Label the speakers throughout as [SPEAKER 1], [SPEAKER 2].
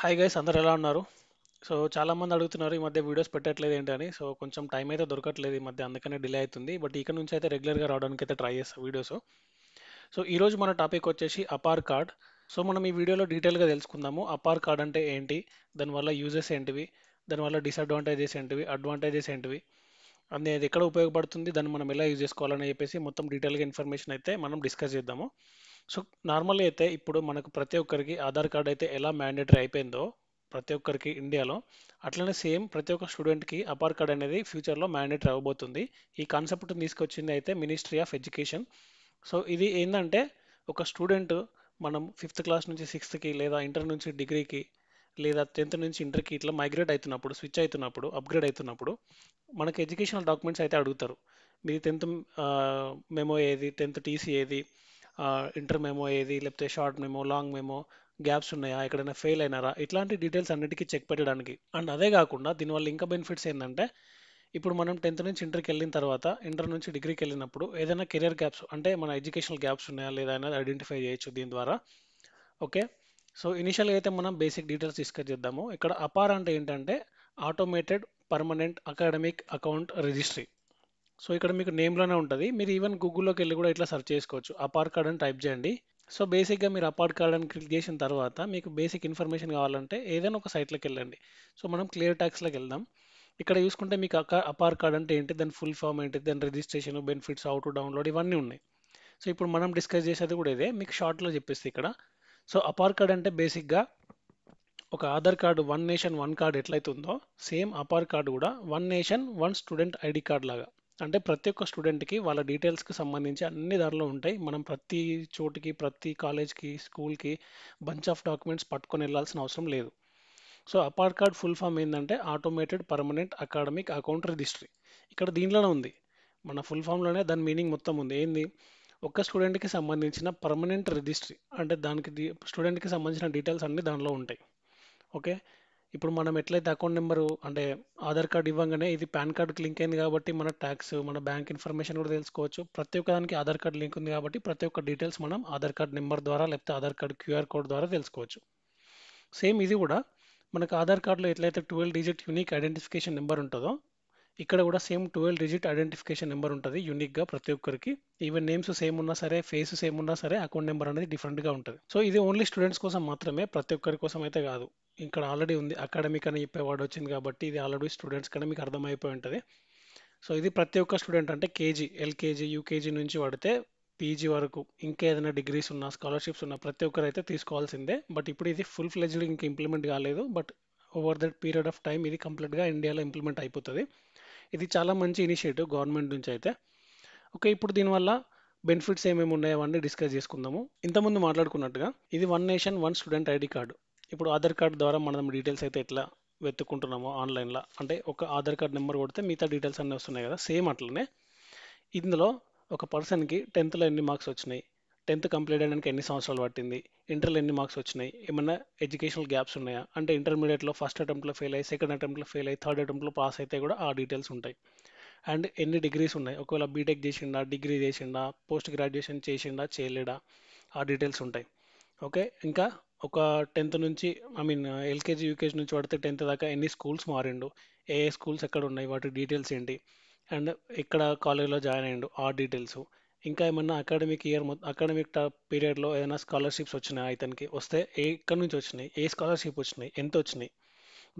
[SPEAKER 1] Hi guys, అందరు ఎలా ఉన్నారు? సో చాలా మంది అడుగుతున్నారు ఈ మధ్య వీడియోస్ పెట్టట్లేదు ఏంటి అని. సో కొంచెం టైం అయితే దొరకట్లేదు ఈ మధ్య, అందుకనే డిలే అవుతుంది. బట్ ఇక నుంచి అయితే రెగ్యులర్గా రావడానికి అయితే ట్రై చేస్తాను వీడియోస్. సో ఈ రోజు మన టాపిక్ వచ్చేసి అపార్ కార్డ్. సో మనం ఈ వీడియోలో డీటెయిల్గా తెలుసుకుందాము అపార్ కార్డ్ అంటే ఏంటి, దానివల్ల యూజెస్ ఏంటివి, దానివల్ల డిసడ్వాంటేజెస్ ఏంటివి, అడ్వాంటేజెస్ ఏంటివి, అనేది ఎక్కడ ఉపయోగపడుతుంది, దాన్ని మనం ఎలా యూజ్ చేసుకోవాలని చెప్పేసి మొత్తం డీటెయిల్గా ఇన్ఫర్మేషన్ అయితే మనం డిస్కస్ చేద్దాము. సో నార్మల్గా అయితే ఇప్పుడు మనకు ప్రతి ఒక్కరికి ఆధార్ కార్డ్ అయితే ఎలా మ్యాండేటరీ అయిపోయిందో ప్రతి ఒక్కరికి ఇండియాలో, అట్లనే సేమ్ ప్రతి ఒక్క స్టూడెంట్కి అపార్ కార్డ్ అనేది ఫ్యూచర్లో మ్యాండేటరీ అవ్వబోతుంది. ఈ కాన్సెప్ట్ తీసుకొచ్చింది అయితే మినిస్ట్రీ ఆఫ్ ఎడ్యుకేషన్. సో ఇది ఏంటంటే ఒక స్టూడెంట్ మనం ఫిఫ్త్ క్లాస్ నుంచి సిక్స్త్కి లేదా ఇంటర్ నుంచి డిగ్రీకి లేదా 10th నుంచి ఇంటర్కి ఇట్లా మైగ్రేట్ అవుతున్నప్పుడు, స్విచ్ అవుతున్నప్పుడు, అప్గ్రేడ్ అవుతున్నప్పుడు మనకి ఎడ్యుకేషనల్ డాక్యుమెంట్స్ అయితే అడుగుతారు. మీది 10th మెమో ఏది, 10th టీసీ ఏది, ఇంటర్ మెమో ఏది, లేకపోతే short memo, long memo, gaps ఉన్నాయా, ఎక్కడైనా ఫెయిల్ అయినారా, ఇట్లాంటి డీటెయిల్స్ అన్నిటికీ చెక్ పెట్టడానికి. అండ్ అదే కాకుండా దీనివల్ల ఇంకా బెనిఫిట్స్ ఏంటంటే ఇప్పుడు మనం 10th నుంచి ఇంటర్కి వెళ్ళిన తర్వాత ఇంటర్ నుంచి డిగ్రీకి వెళ్ళినప్పుడు ఏదైనా కెరియర్ గ్యాప్స్ అంటే మన ఎడ్యుకేషనల్ గ్యాప్స్ ఉన్నాయా లేదా అనేది ఐడెంటిఫై చేయొచ్చు దీని ద్వారా. ఓకే. సో ఇనిషియల్గా అయితే మనం బేసిక్ డీటెయిల్స్ డిస్కస్ చేద్దాము. ఇక్కడ అపార్ అంటే ఏంటంటే automated permanent academic account registry. So ఇక్కడ మీకు నేమ్లోనే ఉంటుంది. మీరు ఈవెన్ గూగుల్లోకి వెళ్ళి కూడా ఇట్లా సెర్చ్ చేసుకోవచ్చు, అపార్ కార్డ్ అని టైప్ చేయండి. సో బేసిక్గా మీరు అపార్ కార్డ్ అని క్లిక్ చేసిన తర్వాత మీకు బేసిక్ ఇన్ఫర్మేషన్ కావాలంటే ఏదైనా ఒక సైట్లోకి వెళ్ళండి. సో మనం క్లియర్ ట్యాక్స్లోకి వెళ్దాం. ఇక్కడ చూసుకుంటే మీకు అపార్ కార్డ్ అంటే ఏంటి, దాని ఫుల్ ఫామ్ ఏంటి, దాని registration, benefits, how to download, ఇవన్నీ ఉన్నాయి. సో ఇప్పుడు మనం డిస్కస్ చేసేది కూడా ఇదే, మీకు షార్ట్లో చెప్పేస్తే ఇక్కడ. సో అపార్ కార్డ్ అంటే బేసిక్గా ఒక Aadhaar card one nation one card ఎట్లయితే ఉందో సేమ్ అపార్ కార్డు కూడా one nation one student ID card లాగా. అంటే ప్రతి ఒక్క స్టూడెంట్కి వాళ్ళ డీటెయిల్స్కి సంబంధించి అన్ని దానిలో ఉంటాయి. మనం ప్రతి చోటికి, ప్రతి కాలేజ్కి, స్కూల్కి బంచ్ ఆఫ్ డాక్యుమెంట్స్ పట్టుకొని వెళ్ళాల్సిన అవసరం లేదు. So APAAR card full form ఏంటంటే automated permanent academic account registry. ఇక్కడ దీనిలోనే ఉంది, మన ఫుల్ ఫామ్లోనే దాని మీనింగ్ మొత్తం ఉంది. ఏంది, ఒక్క స్టూడెంట్కి సంబంధించిన పర్మనెంట్ రిజిస్ట్రీ అంటే దానికి స్టూడెంట్కి సంబంధించిన డీటెయిల్స్ అన్నీ దానిలో ఉంటాయి. ఓకే. ఇప్పుడు మనం ఎట్లయితే అకౌంట్ నెంబరు అంటే ఆధార్ కార్డ్ ఇవ్వగానే ఇది పాన్ కార్డ్కి లింక్ అయింది కాబట్టి మన ట్యాక్స్, మన బ్యాంక్ ఇన్ఫర్మేషన్ కూడా తెలుసుకోవచ్చు. ప్రతి ఒక్క దానికి ఆధార్ కార్డ్ లింక్ ఉంది కాబట్టి ప్రతి ఒక్క డీటెయిల్స్ మనం ఆధార్ కార్డ్ నెంబర్ ద్వారా లేకపోతే ఆధార్ కార్డ్ క్యూఆర్ కోడ్ ద్వారా తెలుసుకోవచ్చు. సేమ్ ఇది కూడా మనకు ఆధార్ కార్డులో ఎట్లయితే 12 డిజిట్ యూనిక్ ఐడెంటిఫికేషన్ నెంబర్ ఉంటుందో ఇక్కడ కూడా సేమ్ 12 డిజిట్ ఐడెంటిఫికేషన్ నెంబర్ ఉంటుంది యూనిక్గా ప్రతి ఒక్కరికి. ఈవెన్ నేమ్స్ సేమ్ ఉన్నా సరే, ఫేస్ సేమ్ ఉన్నా సరే, అకౌంట్ నెంబర్ అనేది డిఫరెంట్గా ఉంటుంది. సో ఇది ఓన్లీ స్టూడెంట్స్ కోసం మాత్రమే, ప్రతి ఒక్కరి కోసం అయితే కాదు. ఇక్కడ ఆల్రెడీ ఉంది అకాడమిక్ అని చెప్పే వర్డ్ వచ్చింది కాబట్టి ఇది ఆల్రెడీ స్టూడెంట్స్ కన్నా మీకు అర్థమైపోయి ఉంటుంది. సో ఇది ప్రతి ఒక్క స్టూడెంట్ అంటే కేజీ, ఎల్కేజీ, యూకేజీ నుంచి పడితే పీజీ వరకు ఇంకా ఏదైనా డిగ్రీస్ ఉన్నా, స్కాలర్షిప్స్ ఉన్నా ప్రతి ఒక్కరు అయితే తీసుకోవాల్సిందే. బట్ ఇప్పుడు ఇది ఫుల్ ఫ్లెడ్జ్డ్ ఇంకా ఇంప్లిమెంట్ కాలేదు. But over that period of time ఇది కంప్లీట్గా ఇండియాలో ఇంప్లిమెంట్ అయిపోతుంది. ఇది చాలా మంచి ఇనిషియేటివ్ గవర్నమెంట్ నుంచి అయితే. ఓకే, ఇప్పుడు దీనివల్ల బెనిఫిట్స్ ఏమేమి ఉన్నాయో అవన్నీ డిస్కస్ చేసుకుందాము. ఇంతకుముందు మాట్లాడుకున్నట్టుగా ఇది one nation one student ID card. ఇప్పుడు ఆధార్ కార్డు ద్వారా మనం డీటెయిల్స్ అయితే ఎట్లా వెతుక్కుంటున్నామో ఆన్లైన్లో, అంటే ఒక ఆధార్ కార్డ్ నెంబర్ కొడితే మిగతా డీటెయిల్స్ అన్నీ వస్తున్నాయి కదా, సేమ్ అట్లనే ఇందులో ఒక పర్సన్కి 10th ఎన్ని మార్క్స్ వచ్చినాయి, 10th కంప్లీట్ అయ్యడానికి ఎన్ని సంవత్సరాలు పట్టింది, ఇంటర్లో ఎన్ని మార్క్స్ వచ్చినాయి, ఏమన్నా ఎడ్యుకేషనల్ గ్యాప్స్ ఉన్నాయా, అంటే ఇంటర్మీడియట్లో ఫస్ట్ అటెంప్ట్లో ఫెయిల్ అయ్యి, సెకండ్ అటెంప్ట్లో ఫెయిల్ అయ్యి, థర్డ్ అటెంప్ట్లో పాస్ అయితే కూడా ఆ డీటెయిల్స్ ఉంటాయి. అండ్ ఎన్ని డిగ్రీస్ ఉన్నాయి, ఒకవేళ బీటెక్ చేసిండా, డిగ్రీ చేసిండా, పోస్ట్ గ్రాడ్యుయేషన్ చేసిండా, చేయలేడా, ఆ డీటెయిల్స్ ఉంటాయి. ఓకే. ఇంకా ఒక 10th నుంచి ఎల్కేజీ, యూకేజీ నుంచి పడితే 10th దాకా ఎన్ని స్కూల్స్ మారిండు, ఏ ఏ స్కూల్స్ ఎక్కడ ఉన్నాయి, వాటి డీటెయిల్స్ ఏంటి, అండ్ ఎక్కడ కాలేజ్లో జాయిన్ అయ్యిండు ఆ డీటెయిల్స్. ఇంకా ఏమన్నా అకాడమిక్ ఇయర్ అకాడమిక్ పీరియడ్లో ఏదైనా స్కాలర్షిప్స్ వచ్చినాయి ఇతనికి, వస్తే ఎక్కడి నుంచి వచ్చినాయి, ఏ స్కాలర్షిప్ వచ్చినాయి, ఎంత వచ్చినాయి.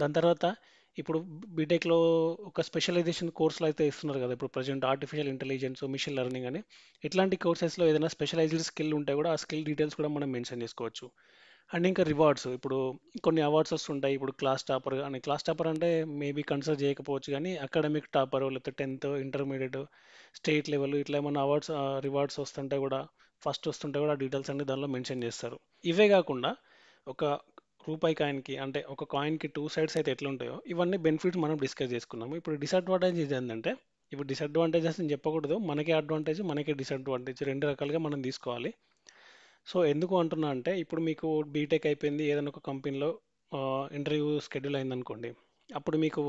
[SPEAKER 1] దాని తర్వాత ఇప్పుడు బీటెక్లో ఒక స్పెషలైజేషన్ కోర్సులు అయితే ఇస్తున్నారు కదా ఇప్పుడు present, artificial intelligence, machine learning అని. ఇట్లాంటి కోర్సెస్లో ఏదైనా స్పెషలైజ్డ్ స్కిల్ ఉంటే కూడా ఆ స్కిల్ డీటెయిల్స్ కూడా మనం మెన్షన్ చేసుకోవచ్చు. అండ్ ఇంకా రివార్డ్స్, ఇప్పుడు కొన్ని అవార్డ్స్ వస్తుంటాయి. ఇప్పుడు క్లాస్ టాపర్ అని, క్లాస్ టాపర్ అంటే మేబీ కన్సిడర్ చేయకపోవచ్చు కానీ అకాడమిక్ టాపర్ లేకపోతే 10th, ఇంటర్మీడియట్, స్టేట్ లెవెల్ ఇట్లా ఏమైనా అవార్డ్స్, రివార్డ్స్ వస్తుంటే కూడా, ఫస్ట్ వస్తుంటే కూడా డీటెయిల్స్ అన్ని దానిలో మెన్షన్ చేస్తారు. ఇవే కాకుండా ఒక రూపాయి కాయిన్కి అంటే ఒక కాయిన్కి టూ సైడ్స్ అయితే ఎట్లా ఉంటాయో ఇవన్నీ బెనిఫిట్స్ మనం డిస్కస్ చేసుకున్నాము. ఇప్పుడు డిసడ్వాంటేజెస్ ఏంటంటే, ఇప్పుడు డిసడ్వాంటేజెస్ అని చెప్పకూడదు, మనకే అడ్వాంటేజ్ మనకే డిసడ్వాంటేజ్ రెండు రకాలుగా మనం తీసుకోవాలి. సో ఎందుకు అంటున్నా అంటే ఇప్పుడు మీకు బీటెక్ అయిపోయింది, ఏదైనా ఒక కంపెనీలో ఇంటర్వ్యూ షెడ్యూల్ అయిందనుకోండి. అప్పుడు మీకు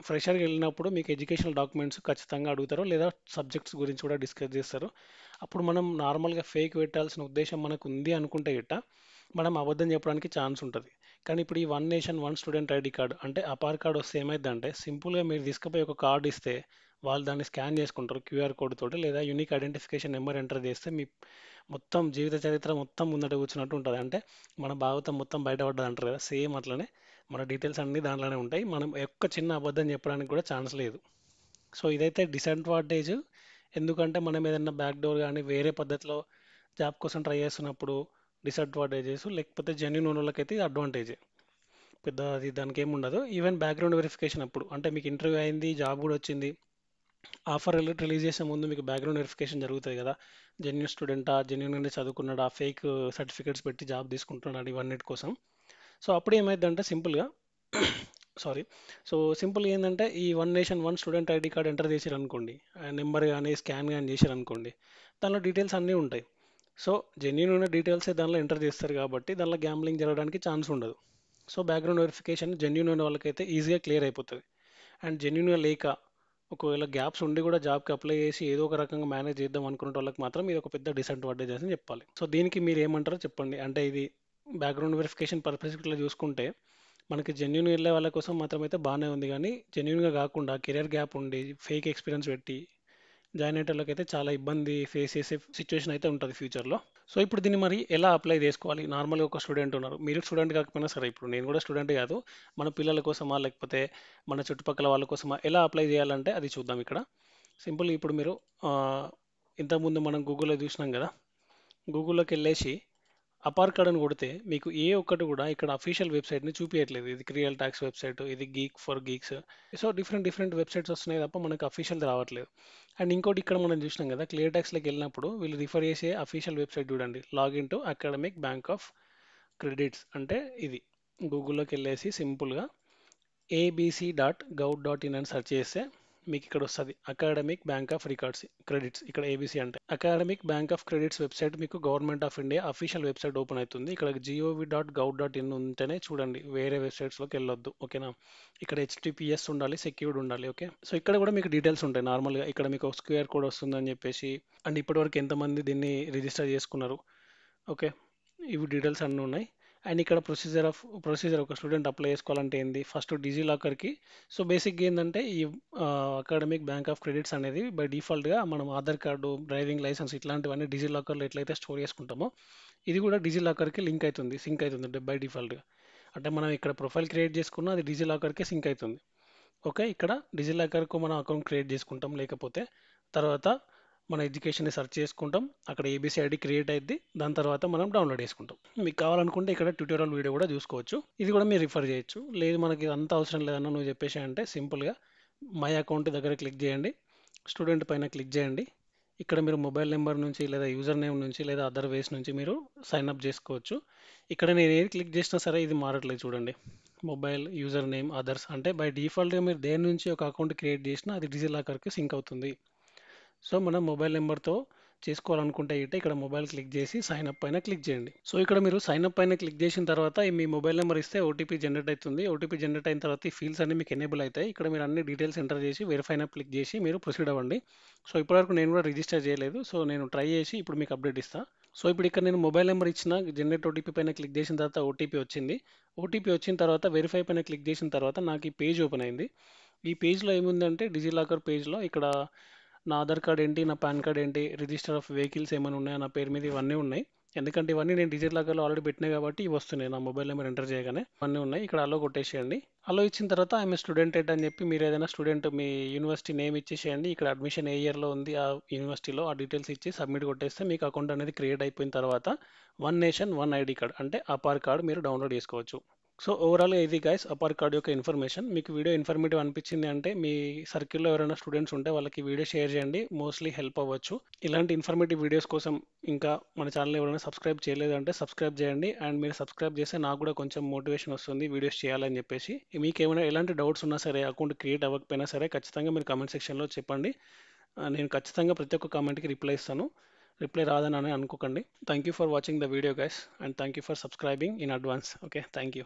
[SPEAKER 1] ఫ్రెషర్కి వెళ్ళినప్పుడు మీకు ఎడ్యుకేషనల్ డాక్యుమెంట్స్ ఖచ్చితంగా అడుగుతారు, లేదా సబ్జెక్ట్స్ గురించి కూడా డిస్కస్ చేస్తారు. అప్పుడు మనం నార్మల్గా ఫేక్ పెట్టాల్సిన ఉద్దేశం మనకు ఉంది అనుకుంటే గిట్ట మనం అబద్ధం చెప్పడానికి ఛాన్స్ ఉంటుంది. కానీ ఇప్పుడు ఈ one nation one student ID card అంటే ఆధార్ కార్డ్ వస్తే ఏమైందంటే సింపుల్గా మీరు తీసుకుపోయి ఒక కార్డు ఇస్తే వాళ్ళు దాన్ని స్కాన్ చేసుకుంటారు క్యూఆర్ కోడ్ తోటి లేదా యూనిక్ ఐడెంటిఫికేషన్ నెంబర్ ఎంటర్ చేస్తే మీ మొత్తం జీవిత చరిత్ర మొత్తం ముందట కూర్చున్నట్టు ఉంటుంది. అంటే మన భాగవతం మొత్తం బయటపడ్డది అంటారు కదా, సేమ్ అట్లనే మన డీటెయిల్స్ అన్నీ దాంట్లోనే ఉంటాయి. మనం ఒక్క చిన్న అబద్ధం చెప్పడానికి కూడా ఛాన్స్ లేదు. సో ఇదైతే డిసడ్వాంటేజ్. ఎందుకంటే మనం ఏదైనా బ్యాక్ డోర్ కానీ వేరే పద్ధతిలో జాబ్ కోసం ట్రై చేస్తున్నప్పుడు డిసడ్వాంటేజెస్, లేకపోతే జెన్యున్ ఉన్న వాళ్ళకైతే ఇది అడ్వాంటేజ్. పెద్ద అది దానికి ఏమి ఉండదు. ఈవెన్ బ్యాక్గ్రౌండ్ వెరిఫికేషన్ అప్పుడు అంటే మీకు ఇంటర్వ్యూ అయింది, జాబ్ కూడా వచ్చింది, ఆఫర్ రిలీజ్ చేసే ముందు మీకు బ్యాక్గ్రౌండ్ వెరిఫికేషన్ జరుగుతుంది కదా, జెన్యున్ స్టూడెంటా, జెన్యున్గానే చదువుకున్నాడా, ఫేక్ సర్టిఫికేట్స్ పెట్టి జాబ్ తీసుకుంటున్నాడు ఇవన్నిటి కోసం. సో అప్పుడు ఏమైందంటే సింపుల్గా సారీ సో సింపుల్ ఏంటంటే ఈ one nation one student ID card enter చేశారు అనుకోండి, నెంబర్ కానీ స్కాన్ కానీ చేశారు అనుకోండి, దానిలో డీటెయిల్స్ అన్నీ ఉంటాయి. సో జెన్యున్ ఉన్న డీటెయిల్సే దానిలో ఎంటర్ చేస్తారు కాబట్టి దానిలో గ్యాంబ్లింగ్ జరగడానికి ఛాన్స్ ఉండదు. సో బ్యాక్గ్రౌండ్ వెరిఫికేషన్ జెన్యున్ ఉన్న వాళ్ళకైతే ఈజీగా క్లియర్ అయిపోతుంది. అండ్ జెన్యున్గా లేక ఒకవేళ గ్యాప్స్ ఉండి కూడా జాబ్కి అప్లై చేసి ఏదో ఒక రకంగా మేనేజ్ చేద్దాం అనుకునే వాళ్ళకి మాత్రం ఇది ఒక పెద్ద డిసడ్వాంటేజ్ అని చెప్పాలి. సో దీనికి మీరు ఏమంటారో చెప్పండి. అంటే ఇది బ్యాక్గ్రౌండ్ వెరిఫికేషన్ పర్పస్లో చూసుకుంటే మనకి జెన్యున్ వెళ్ళే వాళ్ళ కోసం మాత్రం అయితే బాగానే ఉంది, కానీ జెన్యున్గా కాకుండా కెరియర్ గ్యాప్ ఉండి ఫేక్ ఎక్స్పీరియన్స్ పెట్టి జాయిన్ అయ్యేటోళ్ళకి అయితే చాలా ఇబ్బంది ఫేస్ చేసే సిచ్యువేషన్ అయితే ఉంటుంది ఫ్యూచర్లో. సో ఇప్పుడు దీన్ని మరి ఎలా అప్లై చేసుకోవాలి? నార్మల్గా ఒక స్టూడెంట్ ఉన్నారు, మీరు స్టూడెంట్ కాకపోయినా సరే, ఇప్పుడు నేను కూడా స్టూడెంట్ కాదు, మన పిల్లల కోసమా లేకపోతే మన చుట్టుపక్కల వాళ్ళ కోసమా ఎలా అప్లై చేయాలంటే అది చూద్దాం ఇక్కడ. సింపుల్ ఇప్పుడు మీరు ఆ, ఇంతకుముందు మనం గూగుల్లో చూసినాం కదా, గూగుల్లోకి వెళ్ళేసి అపార్ కార్డ్ అని కొడితే మీకు ఏ ఒక్కటి కూడా ఇక్కడ అఫీషియల్ వెబ్సైట్ని చూపించట్లేదు. ఇది క్రియల్ ట్యాక్స్ వెబ్సైట్, ఇది geek for Geeks, so different different websites వస్తున్నాయి తప్ప మనకు అఫీషియల్ రావట్లేదు. అండ్ ఇంకోటి ఇక్కడ మనం చూసినాం కదా, క్లియర్ ట్యాక్స్లోకి వెళ్ళినప్పుడు వీళ్ళు రిఫర్ చేసే అఫీషియల్ వెబ్సైట్ చూడండి, login to academic bank of credits అంటే ఇది. గూగుల్లోకి వెళ్ళేసి సింపుల్గా abc.gov.in అని సెర్చ్ చేస్తే మీకు ఇక్కడ వస్తుంది academic bank of records credits, ఇక్కడ ఏబీసీ అంటే academic bank of credits website మీకు government of India official website open అవుతుంది. ఇక్కడ gov.gov.in ఉంటేనే చూడండి, వేరే వెబ్సైట్స్లోకి వెళ్ళొద్దు, ఓకేనా. ఇక్కడ హెచ్టిపిఎస్ ఉండాలి, సెక్యూర్డ్ ఉండాలి, ఓకే. సో ఇక్కడ కూడా మీకు డీటెయిల్స్ ఉంటాయి నార్మల్గా. ఇక్కడ మీకు స్క్యూఆర్ కోడ్ వస్తుందని చెప్పేసి అండ్ ఇప్పటివరకు ఎంతమంది దీన్ని రిజిస్టర్ చేసుకున్నారు, ఓకే, ఇవి డీటెయిల్స్ అన్నీ ఉన్నాయి. అండ్ ఇక్కడ ప్రొసీజర్ ఒక స్టూడెంట్ అప్లై చేసుకోవాలంటే ఏంది, ఫస్ట్ డిజీ లాకర్కి. సో బేసిక్గా ఏంటంటే ఈ అకాడమిక్ బ్యాంక్ ఆఫ్ క్రెడిట్స్ అనేది బై డిఫాల్ట్గా మనం ఆధార్ కార్డు, డ్రైవింగ్ లైసెన్స్ ఇట్లాంటివన్నీ డిజీ లాకర్లో ఎట్లయితే స్టోర్ చేసుకుంటామో ఇది కూడా డిజీ లాకర్కి సింక్ అవుతుంది బై డిఫాల్ట్గా. అంటే మనం ఇక్కడ ప్రొఫైల్ క్రియేట్ చేసుకున్నా అది డిజీ లాకర్కే సింక్ అవుతుంది, ఓకే. ఇక్కడ డిజీ లాకర్కు మనం అకౌంట్ క్రియేట్ చేసుకుంటాం, లేకపోతే తర్వాత మన ఎడ్యుకేషన్ని సెర్చ్ చేసుకుంటాం, అక్కడ ఏబీసీ ఐడి క్రియేట్ అయ్యింది, దాని తర్వాత మనం డౌన్లోడ్ చేసుకుంటాం. మీకు కావాలనుకుంటే ఇక్కడ ట్యూటోరియల్ వీడియో కూడా చూసుకోవచ్చు, ఇది కూడా మీరు రిఫర్ చేయొచ్చు. లేదు మనకి అంత అవసరం లేదన్నా నువ్వు చెప్పేసి అంటే సింపుల్గా మై అకౌంట్ దగ్గర క్లిక్ చేయండి, స్టూడెంట్ పైన క్లిక్ చేయండి. ఇక్కడ మీరు మొబైల్ నెంబర్ నుంచి లేదా యూజర్ నేమ్ నుంచి లేదా అదర్ వేస్ నుంచి మీరు సైన్ అప్ చేసుకోవచ్చు. ఇక్కడ నేను ఏది క్లిక్ చేసినా సరే ఇది మారట్లేదు చూడండి, మొబైల్ యూజర్ నేమ్ అదర్స్ అంటే బై డిఫాల్ట్గా మీరు దేని నుంచి ఒక అకౌంట్ క్రియేట్ చేసినా అది డిజి లాకర్కి సింక్ అవుతుంది. సో మనం మొబైల్ నెంబర్తో చేసుకోవాలనుకుంటే ఇక్కడ మొబైల్ క్లిక్ చేసి సైన్ అప్ పైన క్లిక్ చేయండి. సో ఇక్కడ మీరు సైన్ అప్ పైన క్లిక్ చేసిన తర్వాత మీ మొబైల్ నెంబర్ ఇస్తే ఓటీపీ జనరేట్ అవుతుంది. ఓటీపీ జనరేట్ అయిన తర్వాత ఈ ఫీల్డ్స్ అన్ని మీకు ఎనేబుల్ అవుతాయి. ఇక్కడ మీరు అన్ని డీటెయిల్స్ ఎంటర్ చేసి వెరిఫై అప్ క్లిక్ చేసి మీరు ప్రొసీడ్ అవ్వండి. సో ఇప్పటివరకు నేను కూడా రిజిస్టర్ చేయలేదు, సో నేను ట్రై చేసి ఇప్పుడు మీకు అప్డేట్ ఇస్తాను. సో ఇప్పుడు ఇక్కడ నేను మొబైల్ నెంబర్ ఇచ్చిన జనరేట్ ఓటీపీ పైన క్లిక్ చేసిన తర్వాత ఓటీపీ వచ్చింది. ఓటీపీ వచ్చిన తర్వాత వెరిఫై పైన క్లిక్ చేసిన తర్వాత నాకు ఈ పేజ్ ఓపెన్ అయింది. ఈ పేజ్లో ఏముందంటే డిజిలాకర్ పేజ్లో ఇక్కడ నా ఆధార్ కార్డ్ ఏంటి, నా పాన్ కార్డ్ ఏంటి, రిజిస్టర్ ఆఫ్ వెహికల్స్ ఏమైనా ఉన్నాయా నా పేరు మీద, ఇవన్నీ ఉన్నాయి. ఎందుకంటే ఇవన్నీ నేను డిజిలాకర్లో ఆల్రెడీ పెట్టినా కాబట్టి ఇవి వస్తున్నాయి నా మొబైల్ నెంబర్ ఎంటర్ చేయగానే, అన్నీ ఉన్నాయి. ఇక్కడ అలో కొట్టేసేయండి. అలో ఇచ్చిన తర్వాత ఐఎమ్ స్టూడెంట్ ఎట్ అని చెప్పి మీరు ఏదైనా స్టూడెంట్ మీ యూనివర్సిటీ నేమ్ ఇచ్చేసేయండి. ఇక్కడ అడ్మిషన్ ఏ ఇయర్లో ఉంది ఆ యూనివర్సిటీలో ఆ డీటెయిల్స్ ఇచ్చి సబ్మిట్ కొట్టేస్తే మీకు అకౌంట్ అనేది క్రియేట్ అయిపోయిన తర్వాత one nation one ID card అంటే ఆధార్ కార్డ్ మీరు డౌన్లోడ్ చేసుకోవచ్చు. సో ఓవరాల్గా ఇది గైస్ అపార్ కార్డ్ యొక్క ఇన్ఫర్మేషన్. మీకు వీడియో ఇన్ఫర్మేటివ్ అనిపించింది అంటే మీ సర్కిల్లో ఎవరైనా స్టూడెంట్స్ ఉంటే వాళ్ళకి వీడియో షేర్ చేయండి, మోస్ట్లీ హెల్ప్ అవ్వచ్చు. ఇలాంటి ఇన్ఫర్మేటివ్ వీడియోస్ కోసం ఇంకా మన ఛానల్ ఎవరైనా సబ్స్క్రైబ్ చేయలేదు అంటే సబ్స్క్రైబ్ చేయండి. అండ్ మీరు సబ్స్క్రైబ్ చేస్తే నాకు కూడా కొంచెం మోటివేషన్ వస్తుంది వీడియోస్ చేయాలని చెప్పేసి. మీకు ఏమైనా ఎలాంటి డౌట్స్ ఉన్నా సరే, అకౌంట్ క్రియేట్ అవ్వకపోయినా సరే ఖచ్చితంగా మీరు కామెంట్ సెక్షన్లో చెప్పండి. నేను ఖచ్చితంగా ప్రతి ఒక్క కామెంట్కి రిప్లై ఇస్తాను. రిప్లై రాదని అనుకోకండి. Thank you for watching the video guys and thank you for subscribing in advance. Okay, thank you.